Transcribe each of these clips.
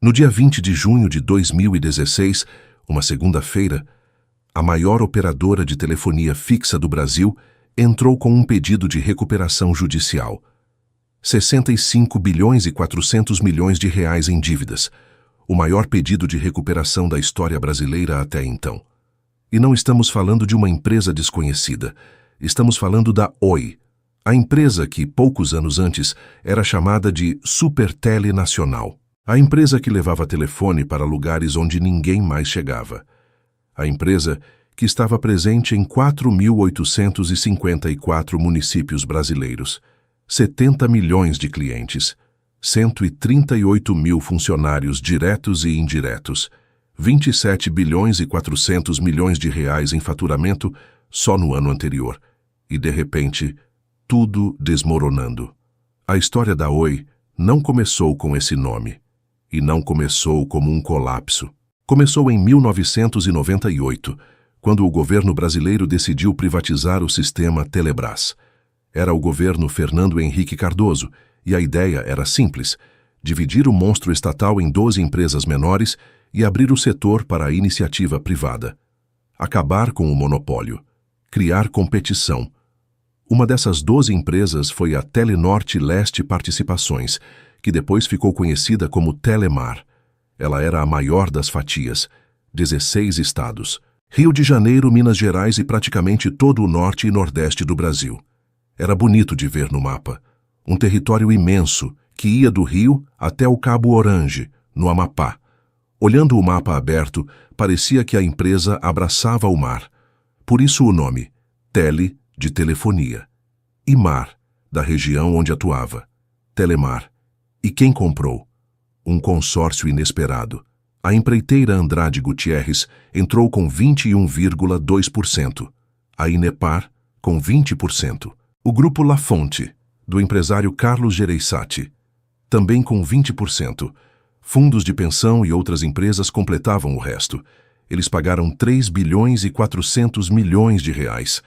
No dia 20 de junho de 2016, uma segunda-feira, a maior operadora de telefonia fixa do Brasil entrou com um pedido de recuperação judicial. 65 bilhões e 400 milhões de reais em dívidas, o maior pedido de recuperação da história brasileira até então. E não estamos falando de uma empresa desconhecida, estamos falando da Oi, a empresa que, poucos anos antes, era chamada de Supertele Nacional. A empresa que levava telefone para lugares onde ninguém mais chegava. A empresa que estava presente em 4.854 municípios brasileiros, 70 milhões de clientes, 138 mil funcionários diretos e indiretos, 27 bilhões e 400 milhões de reais em faturamento só no ano anterior. E, de repente, tudo desmoronando. A história da Oi não começou com esse nome. E não começou como um colapso. Começou em 1998, quando o governo brasileiro decidiu privatizar o sistema Telebrás. Era o governo Fernando Henrique Cardoso, e a ideia era simples: dividir o monstro estatal em 12 empresas menores e abrir o setor para a iniciativa privada. Acabar com o monopólio. Criar competição. Uma dessas 12 empresas foi a Telenorte Leste Participações, que depois ficou conhecida como Telemar. Ela era a maior das fatias, 16 estados. Rio de Janeiro, Minas Gerais e praticamente todo o norte e nordeste do Brasil. Era bonito de ver no mapa. Um território imenso, que ia do Rio até o Cabo Orange, no Amapá. Olhando o mapa aberto, parecia que a empresa abraçava o mar. Por isso o nome, Tele, de telefonia. E Mar, da região onde atuava. Telemar. E quem comprou? Um consórcio inesperado. A empreiteira Andrade Gutierrez entrou com 21,2%. A Inepar, com 20%. O grupo La Fonte, do empresário Carlos Gereissati, também com 20%. Fundos de pensão e outras empresas completavam o resto. Eles pagaram 3 bilhões e 400 milhões de reais.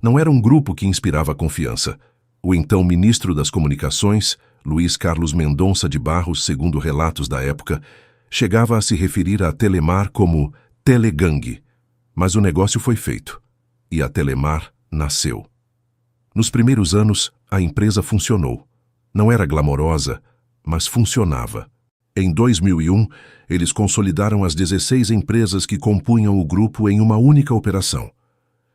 Não era um grupo que inspirava confiança. O então ministro das Comunicações, Luiz Carlos Mendonça de Barros, segundo relatos da época, chegava a se referir à Telemar como Telegangue. Mas o negócio foi feito, e a Telemar nasceu. Nos primeiros anos, a empresa funcionou. Não era glamourosa, mas funcionava. Em 2001, eles consolidaram as 16 empresas que compunham o grupo em uma única operação.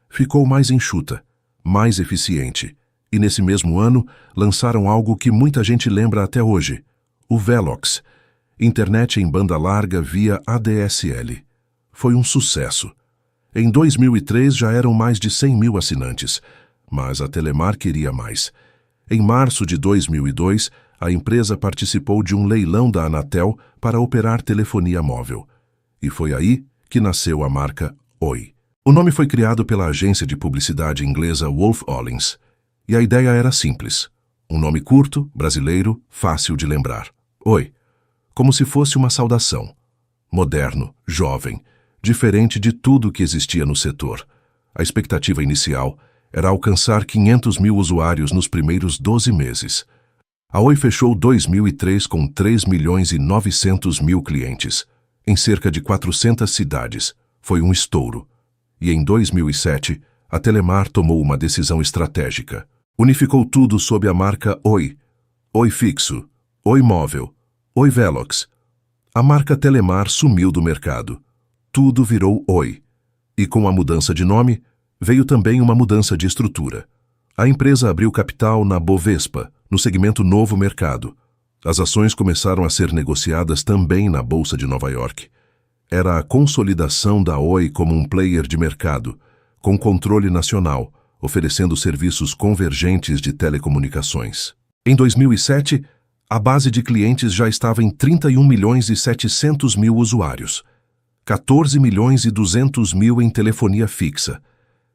Ficou mais enxuta, mais eficiente. E nesse mesmo ano, lançaram algo que muita gente lembra até hoje, o Velox, internet em banda larga via ADSL. Foi um sucesso. Em 2003 já eram mais de 100 mil assinantes, mas a Telemar queria mais. Em março de 2002, a empresa participou de um leilão da Anatel para operar telefonia móvel. E foi aí que nasceu a marca Oi. O nome foi criado pela agência de publicidade inglesa Wolff Olins. E a ideia era simples. Um nome curto, brasileiro, fácil de lembrar. Oi. Como se fosse uma saudação. Moderno, jovem, diferente de tudo que existia no setor. A expectativa inicial era alcançar 500 mil usuários nos primeiros 12 meses. A Oi fechou 2003 com 3 milhões e 900 mil clientes, em cerca de 400 cidades. Foi um estouro. E em 2007, a Telemar tomou uma decisão estratégica. Unificou tudo sob a marca Oi. Oi Fixo, Oi Móvel, Oi Velox. A marca Telemar sumiu do mercado. Tudo virou Oi. E com a mudança de nome, veio também uma mudança de estrutura. A empresa abriu capital na Bovespa, no segmento Novo Mercado. As ações começaram a ser negociadas também na Bolsa de Nova York. Era a consolidação da Oi como um player de mercado, com controle nacional, oferecendo serviços convergentes de telecomunicações. Em 2007, a base de clientes já estava em 31 milhões e 700 mil usuários, 14 milhões e 200 mil em telefonia fixa,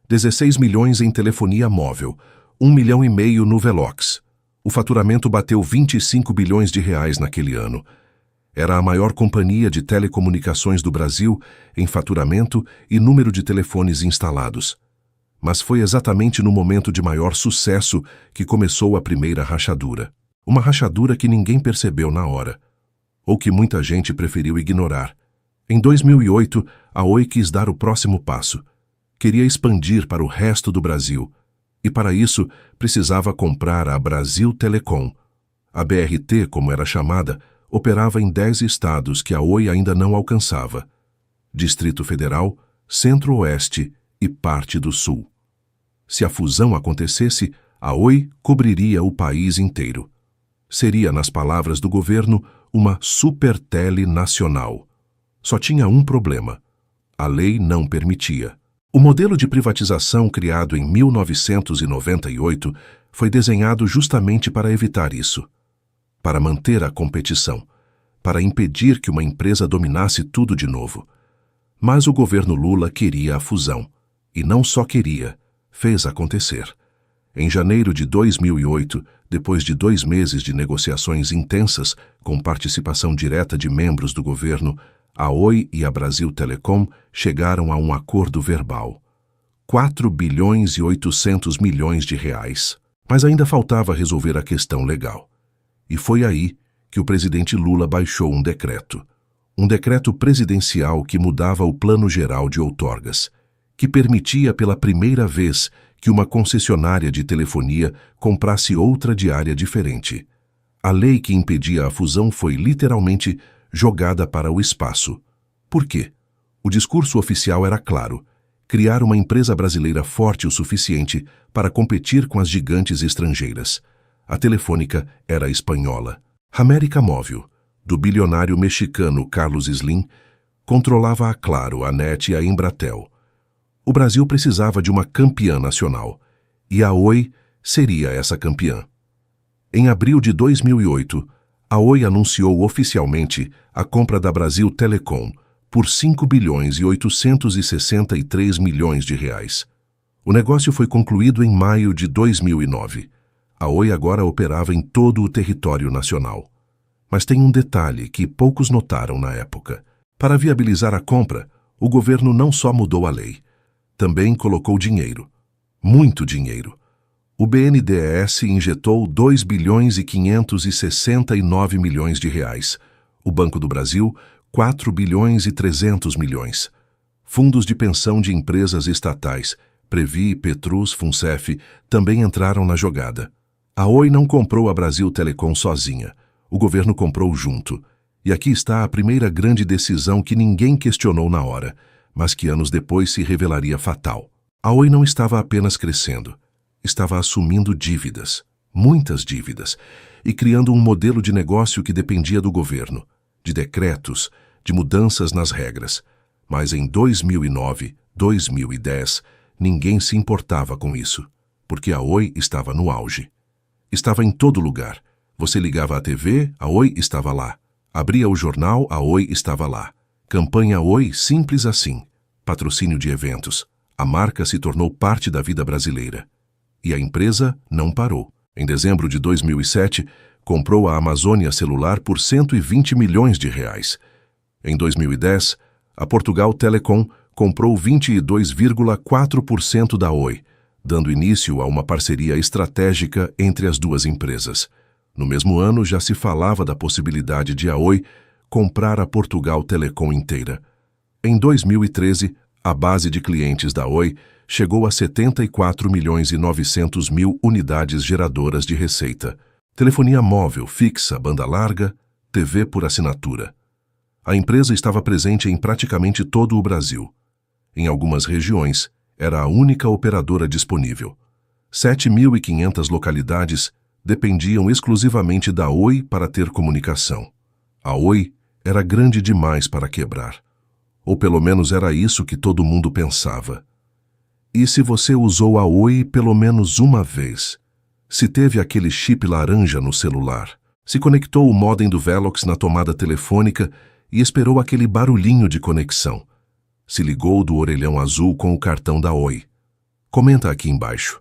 16 milhões em telefonia móvel, 1 milhão e meio no Velox. O faturamento bateu 25 bilhões de reais naquele ano. Era a maior companhia de telecomunicações do Brasil em faturamento e número de telefones instalados. Mas foi exatamente no momento de maior sucesso que começou a primeira rachadura. Uma rachadura que ninguém percebeu na hora. ou que muita gente preferiu ignorar. Em 2008, a Oi quis dar o próximo passo. Queria expandir para o resto do Brasil. E para isso, precisava comprar a Brasil Telecom. A BRT, como era chamada, operava em 10 estados que a Oi ainda não alcançava: Distrito Federal, Centro-Oeste e parte do Sul. Se a fusão acontecesse, a Oi cobriria o país inteiro. Seria, nas palavras do governo, uma supertele nacional. Só tinha um problema: a lei não permitia. O modelo de privatização criado em 1998 foi desenhado justamente para evitar isso, para manter a competição, para impedir que uma empresa dominasse tudo de novo. Mas o governo Lula queria a fusão, e não só queria, fez acontecer. Em janeiro de 2008, depois de 2 meses de negociações intensas, com participação direta de membros do governo, a Oi e a Brasil Telecom chegaram a um acordo verbal. 4 bilhões e 800 milhões de reais. Mas ainda faltava resolver a questão legal. E foi aí que o presidente Lula baixou um decreto. Um decreto presidencial que mudava o Plano Geral de Outorgas, que permitia pela primeira vez que uma concessionária de telefonia comprasse outra de área diferente. A lei que impedia a fusão foi literalmente jogada para o espaço. Por quê? O discurso oficial era claro: criar uma empresa brasileira forte o suficiente para competir com as gigantes estrangeiras. A Telefônica era espanhola. América Móvil, do bilionário mexicano Carlos Slim, controlava a Claro, a NET e a Embratel. O Brasil precisava de uma campeã nacional, e a Oi seria essa campeã. Em abril de 2008, a Oi anunciou oficialmente a compra da Brasil Telecom por 5 bilhões e 863 milhões de reais. O negócio foi concluído em maio de 2009. A Oi agora operava em todo o território nacional. Mas tem um detalhe que poucos notaram na época. Para viabilizar a compra, o governo não só mudou a lei, também colocou dinheiro. Muito dinheiro. O BNDES injetou 2 bilhões e 569 milhões de reais. O Banco do Brasil, 4 bilhões e 300 milhões. Fundos de pensão de empresas estatais, Previ, Petrus, Funcef, também entraram na jogada. A Oi não comprou a Brasil Telecom sozinha. O governo comprou junto. E aqui está a primeira grande decisão que ninguém questionou na hora, mas que anos depois se revelaria fatal. A Oi não estava apenas crescendo. Estava assumindo dívidas, muitas dívidas, e criando um modelo de negócio que dependia do governo, de decretos, de mudanças nas regras. Mas em 2009, 2010, ninguém se importava com isso, porque a Oi estava no auge. Estava em todo lugar. Você ligava à TV, a Oi estava lá. Abria o jornal, a Oi estava lá. Campanha Oi, simples assim. Patrocínio de eventos. A marca se tornou parte da vida brasileira. E a empresa não parou. Em dezembro de 2007, comprou a Amazônia Celular por 120 milhões de reais. Em 2010, a Portugal Telecom comprou 22,4% da Oi, dando início a uma parceria estratégica entre as duas empresas. No mesmo ano, já se falava da possibilidade de a Oi comprar a Portugal Telecom inteira. Em 2013, a base de clientes da Oi chegou a 74 milhões e 900 mil unidades geradoras de receita. Telefonia móvel, fixa, banda larga, TV por assinatura. A empresa estava presente em praticamente todo o Brasil. Em algumas regiões, era a única operadora disponível. 7.500 localidades dependiam exclusivamente da Oi para ter comunicação. A Oi era grande demais para quebrar. Ou pelo menos era isso que todo mundo pensava. E se você usou a Oi pelo menos uma vez? Se teve aquele chip laranja no celular? Se conectou o modem do Velox na tomada telefônica e esperou aquele barulhinho de conexão? Se ligou do orelhão azul com o cartão da Oi? Comenta aqui embaixo,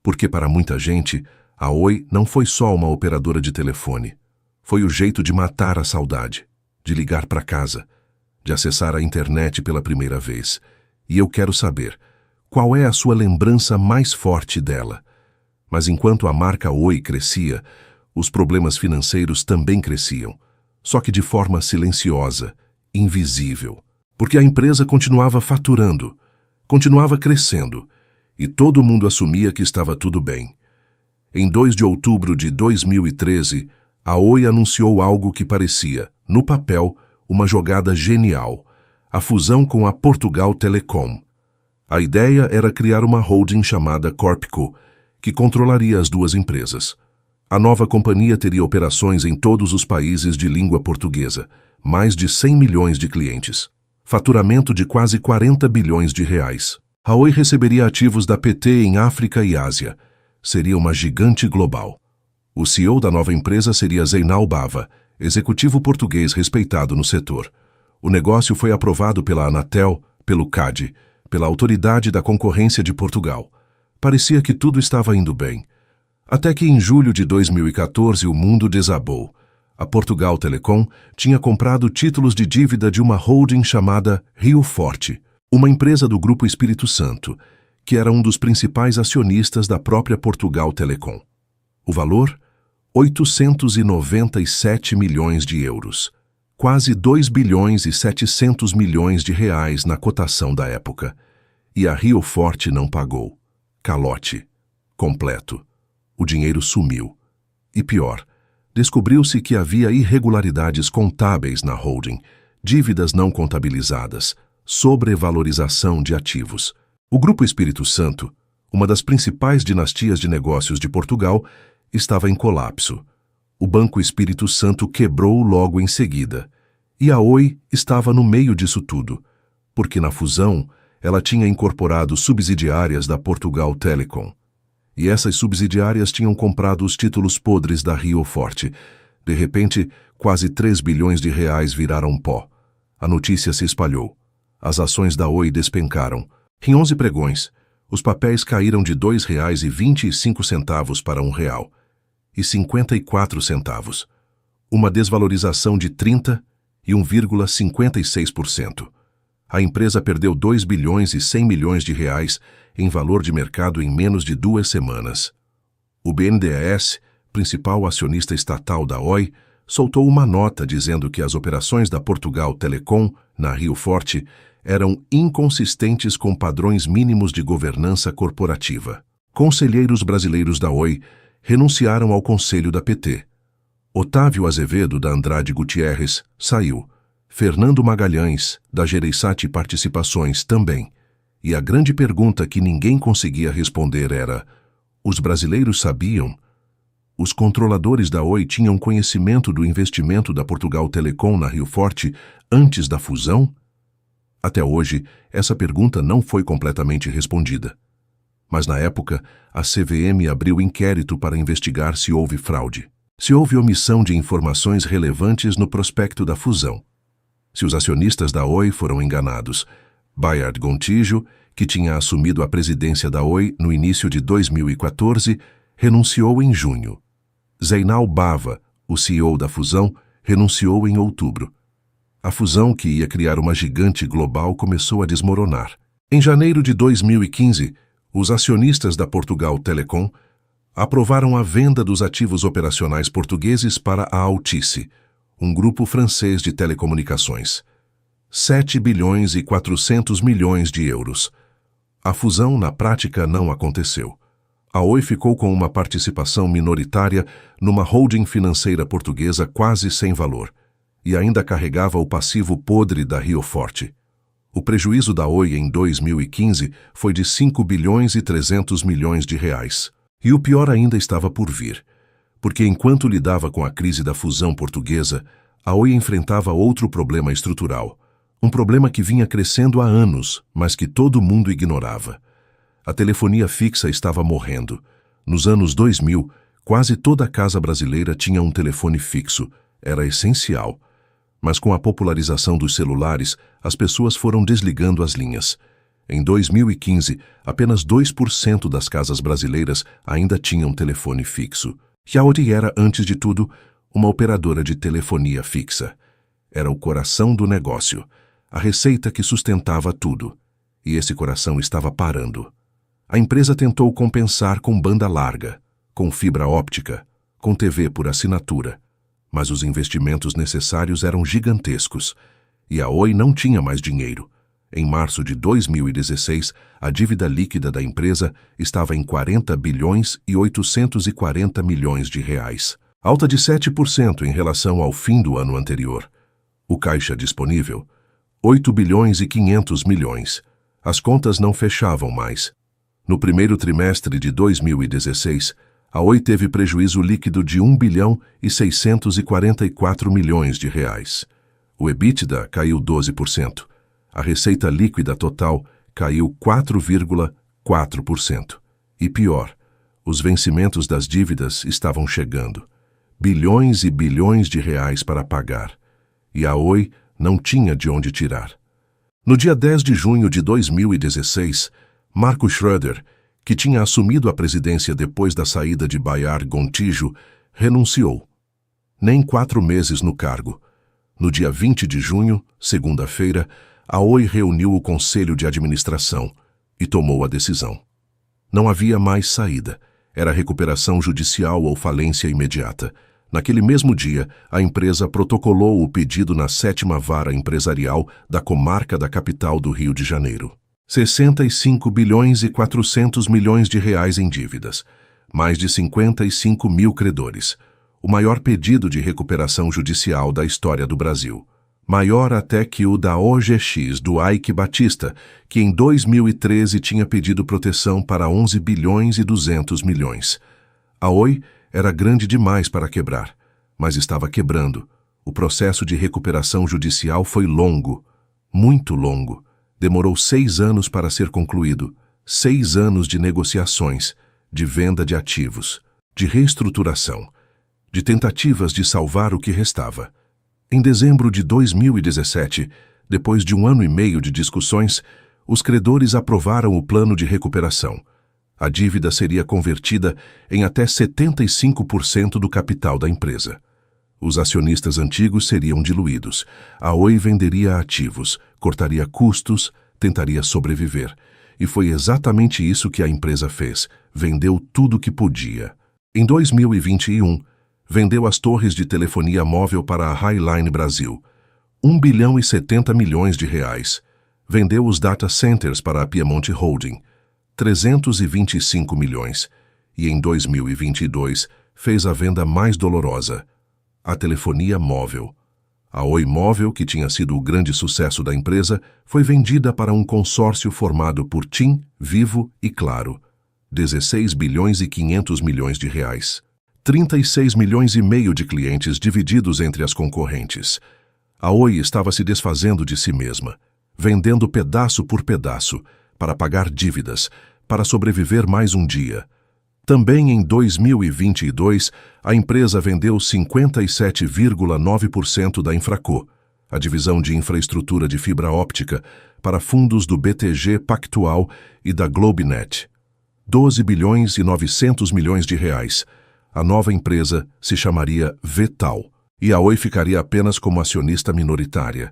porque para muita gente, a Oi não foi só uma operadora de telefone. Foi o jeito de matar a saudade, de ligar para casa, de acessar a internet pela primeira vez. E eu quero saber, qual é a sua lembrança mais forte dela? Mas enquanto a marca Oi crescia, os problemas financeiros também cresciam. só que de forma silenciosa, invisível. Porque a empresa continuava faturando, continuava crescendo, e todo mundo assumia que estava tudo bem. Em 2 de outubro de 2013, a Oi anunciou algo que parecia, no papel, uma jogada genial: a fusão com a Portugal Telecom. A ideia era criar uma holding chamada Corpco, que controlaria as duas empresas. A nova companhia teria operações em todos os países de língua portuguesa, mais de 100 milhões de clientes, faturamento de quase 40 bilhões de reais. A Oi receberia ativos da PT em África e Ásia. Seria uma gigante global. O CEO da nova empresa seria Zeinal Bava, executivo português respeitado no setor. O negócio foi aprovado pela Anatel, pelo CADE, pela Autoridade da Concorrência de Portugal. Parecia que tudo estava indo bem. Até que em julho de 2014 o mundo desabou. A Portugal Telecom tinha comprado títulos de dívida de uma holding chamada Rio Forte, uma empresa do Grupo Espírito Santo, que era um dos principais acionistas da própria Portugal Telecom. O valor? 897 milhões de euros. Quase 2 bilhões e 700 milhões de reais na cotação da época. E a Rio Forte não pagou. Calote. Completo. O dinheiro sumiu. E pior, descobriu-se que havia irregularidades contábeis na holding, dívidas não contabilizadas, sobrevalorização de ativos. O Grupo Espírito Santo, uma das principais dinastias de negócios de Portugal, estava em colapso. O Banco Espírito Santo quebrou logo em seguida. E a Oi estava no meio disso tudo, porque na fusão ela tinha incorporado subsidiárias da Portugal Telecom. E essas subsidiárias tinham comprado os títulos podres da Rio Forte. De repente, quase 3 bilhões de reais viraram pó. A notícia se espalhou. As ações da Oi despencaram. Em 11 pregões, os papéis caíram de R$ 2,25 para R$ 1,54. Uma desvalorização de 31,56%. A empresa perdeu 2 bilhões e 100 milhões de reais em valor de mercado em menos de 2 semanas. O BNDES, principal acionista estatal da Oi, soltou uma nota dizendo que as operações da Portugal Telecom, na Rio Forte, eram inconsistentes com padrões mínimos de governança corporativa. Conselheiros brasileiros da Oi renunciaram ao conselho da PT. Otávio Azevedo, da Andrade Gutierrez, saiu. Fernando Magalhães, da Gereissati Participações, também. E a grande pergunta que ninguém conseguia responder era: os brasileiros sabiam? Os controladores da Oi tinham conhecimento do investimento da Portugal Telecom na Rio Forte antes da fusão? Até hoje, essa pergunta não foi completamente respondida. Mas na época, a CVM abriu inquérito para investigar se houve fraude, se houve omissão de informações relevantes no prospecto da fusão. Se os acionistas da Oi foram enganados. Bayard Gontijo, que tinha assumido a presidência da Oi no início de 2014, renunciou em junho. Zeinal Bava, o CEO da fusão, renunciou em outubro. A fusão, que ia criar uma gigante global, começou a desmoronar. Em janeiro de 2015, os acionistas da Portugal Telecom aprovaram a venda dos ativos operacionais portugueses para a Altice, um grupo francês de telecomunicações. 7 bilhões e 400 milhões de euros. A fusão, na prática, não aconteceu. A Oi ficou com uma participação minoritária numa holding financeira portuguesa quase sem valor, e ainda carregava o passivo podre da Rio Forte. O prejuízo da Oi em 2015 foi de 5 bilhões e 300 milhões de reais. E o pior ainda estava por vir, porque enquanto lidava com a crise da fusão portuguesa, a Oi enfrentava outro problema estrutural, um problema que vinha crescendo há anos, mas que todo mundo ignorava. A telefonia fixa estava morrendo. Nos anos 2000, quase toda casa brasileira tinha um telefone fixo. Era essencial. Mas com a popularização dos celulares, as pessoas foram desligando as linhas. Em 2015, apenas 2% das casas brasileiras ainda tinham telefone fixo. E a Oi era, antes de tudo, uma operadora de telefonia fixa. Era o coração do negócio, a receita que sustentava tudo. E esse coração estava parando. A empresa tentou compensar com banda larga, com fibra óptica, com TV por assinatura. mas os investimentos necessários eram gigantescos, e a Oi não tinha mais dinheiro. Em março de 2016, a dívida líquida da empresa estava em 40 bilhões e 840 milhões de reais, alta de 7% em relação ao fim do ano anterior. O caixa disponível, 8 bilhões e 500 milhões. As contas não fechavam mais. No primeiro trimestre de 2016, a Oi teve prejuízo líquido de 1 bilhão e 644 milhões de reais. O EBITDA caiu 12%. A receita líquida total caiu 4,4%. E pior, os vencimentos das dívidas estavam chegando. Bilhões e bilhões de reais para pagar. E a Oi não tinha de onde tirar. No dia 10 de junho de 2016, Marco Schröder, que tinha assumido a presidência depois da saída de Bayard Gontijo, renunciou. Nem 4 meses no cargo. No dia 20 de junho, segunda-feira, a Oi reuniu o Conselho de Administração e tomou a decisão. Não havia mais saída. Era recuperação judicial ou falência imediata. Naquele mesmo dia, a empresa protocolou o pedido na 7ª Vara Empresarial da Comarca da Capital do Rio de Janeiro. 65 bilhões e 400 milhões de reais em dívidas. Mais de 55 mil credores. O maior pedido de recuperação judicial da história do Brasil. Maior até que o da OGX do Eike Batista, que em 2013 tinha pedido proteção para 11 bilhões e 200 milhões. A Oi era grande demais para quebrar, mas estava quebrando. O processo de recuperação judicial foi longo, muito longo. Demorou 6 anos para ser concluído. 6 anos de negociações, de venda de ativos, de reestruturação, de tentativas de salvar o que restava. Em dezembro de 2017, depois de 1 ano e meio de discussões, os credores aprovaram o plano de recuperação. A dívida seria convertida em até 75% do capital da empresa. Os acionistas antigos seriam diluídos. A Oi venderia ativos, cortaria custos, tentaria sobreviver. E foi exatamente isso que a empresa fez. Vendeu tudo que podia. Em 2021, vendeu as torres de telefonia móvel para a Highline Brasil. 1 bilhão e 70 milhões de reais. Vendeu os data centers para a Piemonte Holding. 325 milhões. E em 2022, fez a venda mais dolorosa. A telefonia móvel. A Oi Móvel, que tinha sido o grande sucesso da empresa, foi vendida para um consórcio formado por TIM, Vivo e Claro. 16 bilhões e 500 milhões de reais. 36 milhões e meio de clientes divididos entre as concorrentes. A Oi estava se desfazendo de si mesma, vendendo pedaço por pedaço, para pagar dívidas, para sobreviver mais um dia. Também em 2022, a empresa vendeu 57,9% da Infraco, a divisão de infraestrutura de fibra óptica, para fundos do BTG Pactual e da Globenet. 12 bilhões e 900 milhões de reais. A nova empresa se chamaria Vetal, e a Oi ficaria apenas como acionista minoritária.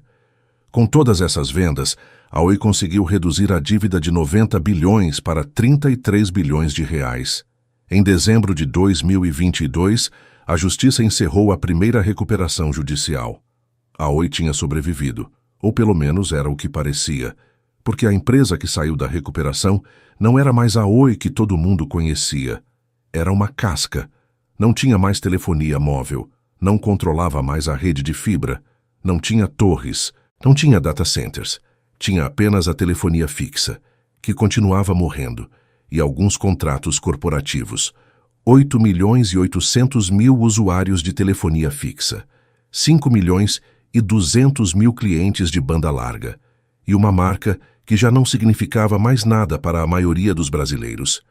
Com todas essas vendas, a Oi conseguiu reduzir a dívida de 90 bilhões para 33 bilhões de reais. Em dezembro de 2022, a Justiça encerrou a primeira recuperação judicial. A Oi tinha sobrevivido, ou pelo menos era o que parecia, porque a empresa que saiu da recuperação não era mais a Oi que todo mundo conhecia. Era uma casca. Não tinha mais telefonia móvel, não controlava mais a rede de fibra, não tinha torres, não tinha data centers. Tinha apenas a telefonia fixa, que continuava morrendo, e alguns contratos corporativos. 8 milhões e 800 mil usuários de telefonia fixa, 5 milhões e 200 mil clientes de banda larga, e uma marca que já não significava mais nada para a maioria dos brasileiros.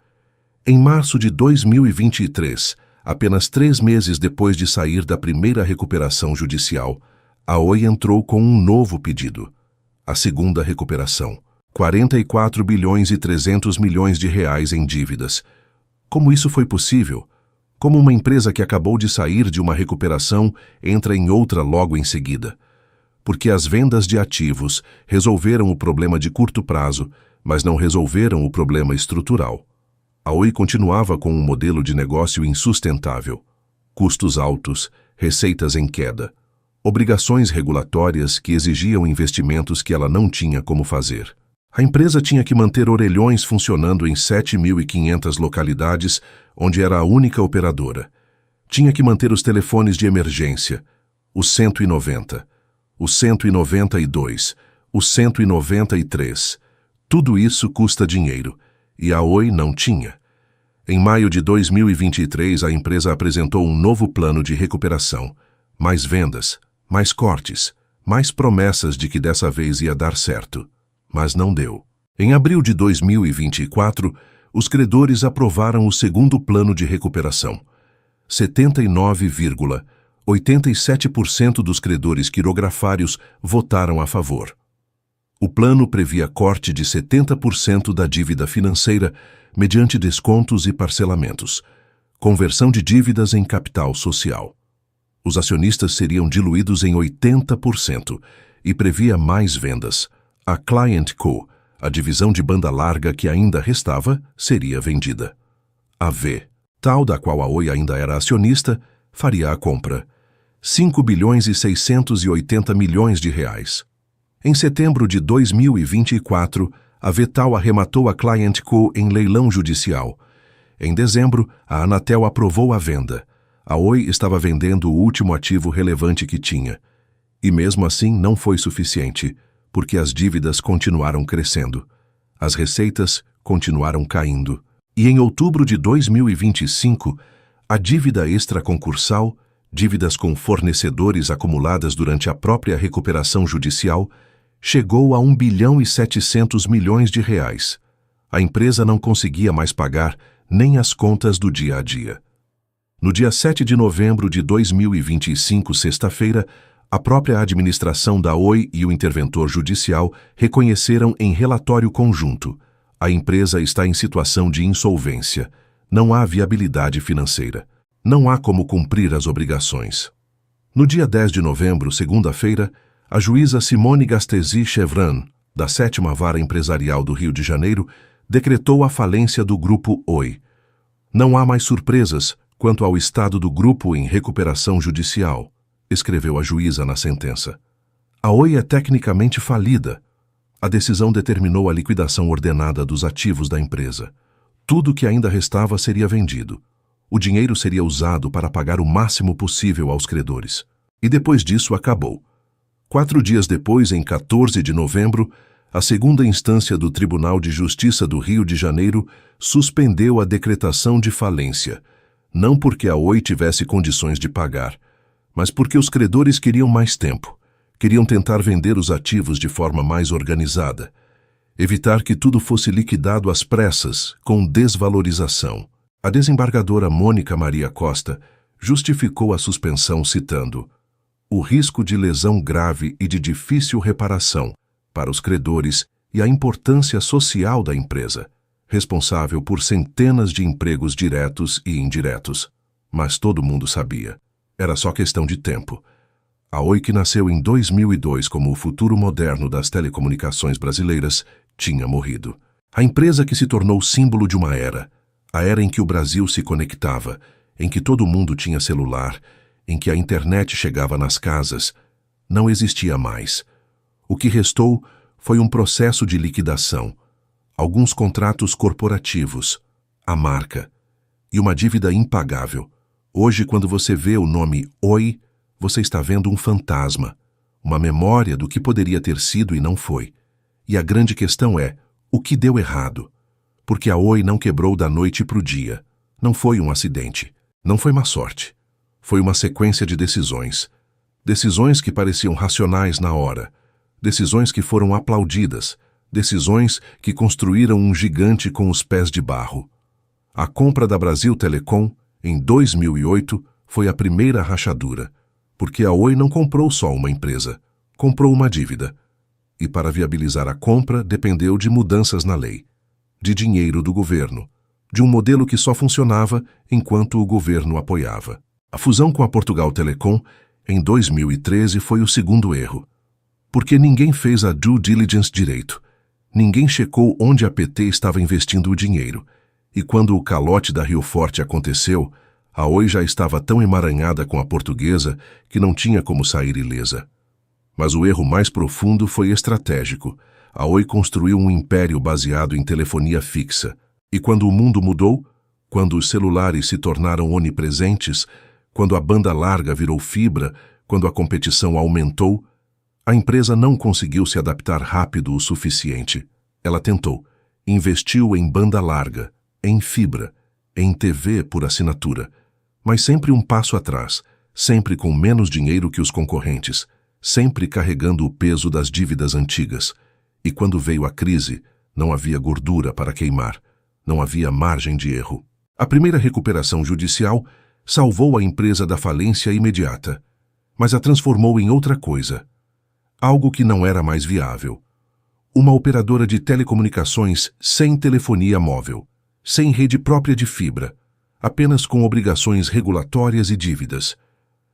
Em março de 2023, apenas 3 meses depois de sair da primeira recuperação judicial, a Oi entrou com um novo pedido. A segunda recuperação. 44 bilhões e 300 milhões de reais em dívidas. Como isso foi possível? Como uma empresa que acabou de sair de uma recuperação entra em outra logo em seguida? Porque as vendas de ativos resolveram o problema de curto prazo, mas não resolveram o problema estrutural. A Oi continuava com um modelo de negócio insustentável. Custos altos, receitas em queda, obrigações regulatórias que exigiam investimentos que ela não tinha como fazer. A empresa tinha que manter orelhões funcionando em 7.500 localidades, onde era a única operadora. Tinha que manter os telefones de emergência, os 190, os 192, os 193. Tudo isso custa dinheiro, e a Oi não tinha. Em maio de 2023, a empresa apresentou um novo plano de recuperação. Mais vendas, mais cortes, mais promessas de que dessa vez ia dar certo. Mas não deu. Em abril de 2024, os credores aprovaram o segundo plano de recuperação. 79,87% dos credores quirografários votaram a favor. O plano previa corte de 70% da dívida financeira mediante descontos e parcelamentos, conversão de dívidas em capital social. Os acionistas seriam diluídos em 80% e previa mais vendas. A Client Co, a divisão de banda larga que ainda restava, seria vendida. A V, tal da qual a Oi ainda era acionista, faria a compra. 5,680 bilhões de reais. Em setembro de 2024, a Vetal arrematou a Client Co em leilão judicial. Em dezembro, a Anatel aprovou a venda. A Oi estava vendendo o último ativo relevante que tinha. E mesmo assim não foi suficiente, porque as dívidas continuaram crescendo. As receitas continuaram caindo. E em outubro de 2025, a dívida extraconcursal, dívidas com fornecedores acumuladas durante a própria recuperação judicial, chegou a 1,7 bilhões de reais. A empresa não conseguia mais pagar nem as contas do dia a dia. No dia 7 de novembro de 2025, sexta-feira, a própria administração da Oi e o interventor judicial reconheceram em relatório conjunto: a empresa está em situação de insolvência. Não há viabilidade financeira. Não há como cumprir as obrigações. No dia 10 de novembro, segunda-feira, a juíza Simone Gastesi Chevran, da 7ª Vara Empresarial do Rio de Janeiro, decretou a falência do Grupo Oi. Não há mais surpresas quanto ao estado do grupo em recuperação judicial, escreveu a juíza na sentença. A Oi é tecnicamente falida. A decisão determinou a liquidação ordenada dos ativos da empresa. Tudo que ainda restava seria vendido. O dinheiro seria usado para pagar o máximo possível aos credores. E depois disso acabou. 4 dias depois, em 14 de novembro, a segunda instância do Tribunal de Justiça do Rio de Janeiro suspendeu a decretação de falência, não porque a Oi tivesse condições de pagar, mas porque os credores queriam mais tempo, queriam tentar vender os ativos de forma mais organizada, evitar que tudo fosse liquidado às pressas, com desvalorização. A desembargadora Mônica Maria Costa justificou a suspensão citando: o risco de lesão grave e de difícil reparação para os credores e a importância social da empresa, responsável por centenas de empregos diretos e indiretos. Mas todo mundo sabia. Era só questão de tempo. A Oi, que nasceu em 2002 como o futuro moderno das telecomunicações brasileiras, tinha morrido. A empresa que se tornou símbolo de uma era, a era em que o Brasil se conectava, em que todo mundo tinha celular, em que a internet chegava nas casas, não existia mais. O que restou foi um processo de liquidação, alguns contratos corporativos, a marca e uma dívida impagável. Hoje, quando você vê o nome Oi, você está vendo um fantasma, uma memória do que poderia ter sido e não foi. E a grande questão é, o que deu errado? Porque a Oi não quebrou da noite para o dia. Não foi um acidente. Não foi má sorte. Foi uma sequência de decisões. Decisões que pareciam racionais na hora. Decisões que foram aplaudidas. Decisões que construíram um gigante com os pés de barro. A compra da Brasil Telecom, em 2008, foi a primeira rachadura, porque a Oi não comprou só uma empresa, comprou uma dívida. E para viabilizar a compra dependeu de mudanças na lei, de dinheiro do governo, de um modelo que só funcionava enquanto o governo apoiava. A fusão com a Portugal Telecom, em 2013, foi o segundo erro, porque ninguém fez a due diligence direito. Ninguém checou onde a PT estava investindo o dinheiro. E quando o calote da Rio Forte aconteceu, A Oi já estava tão emaranhada com a Portuguesa que não tinha como sair ilesa. Mas o erro mais profundo foi estratégico. A Oi construiu um império baseado em telefonia fixa. E quando o mundo mudou, quando os celulares se tornaram onipresentes, quando a banda larga virou fibra, quando a competição aumentou, a empresa não conseguiu se adaptar rápido o suficiente. Ela tentou, investiu em banda larga, em fibra, em TV por assinatura, mas sempre um passo atrás, sempre com menos dinheiro que os concorrentes, sempre carregando o peso das dívidas antigas. E quando veio a crise, não havia gordura para queimar, não havia margem de erro. A primeira recuperação judicial salvou a empresa da falência imediata, mas a transformou em outra coisa, algo que não era mais viável. Uma operadora de telecomunicações sem telefonia móvel, sem rede própria de fibra, apenas com obrigações regulatórias e dívidas.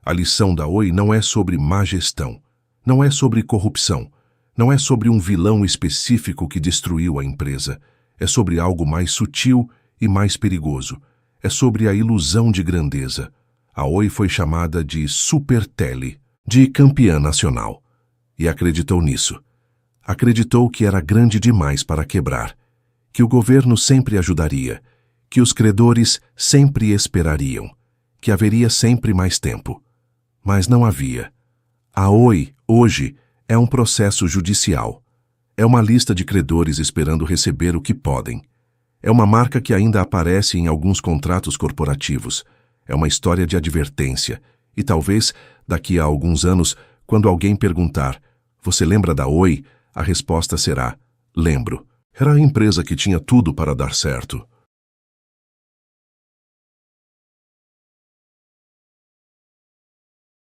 A lição da Oi não é sobre má gestão, não é sobre corrupção, não é sobre um vilão específico que destruiu a empresa. É sobre algo mais sutil e mais perigoso. É sobre a ilusão de grandeza. A Oi foi chamada de Supertele, de campeã nacional. E acreditou nisso. Acreditou que era grande demais para quebrar, que o governo sempre ajudaria, que os credores sempre esperariam, que haveria sempre mais tempo. Mas não havia. A Oi, hoje, é um processo judicial. É uma lista de credores esperando receber o que podem. É uma marca que ainda aparece em alguns contratos corporativos. É uma história de advertência. E talvez, daqui a alguns anos, quando alguém perguntar, "Você lembra da Oi?", a resposta será, "Lembro. Era a empresa que tinha tudo para dar certo."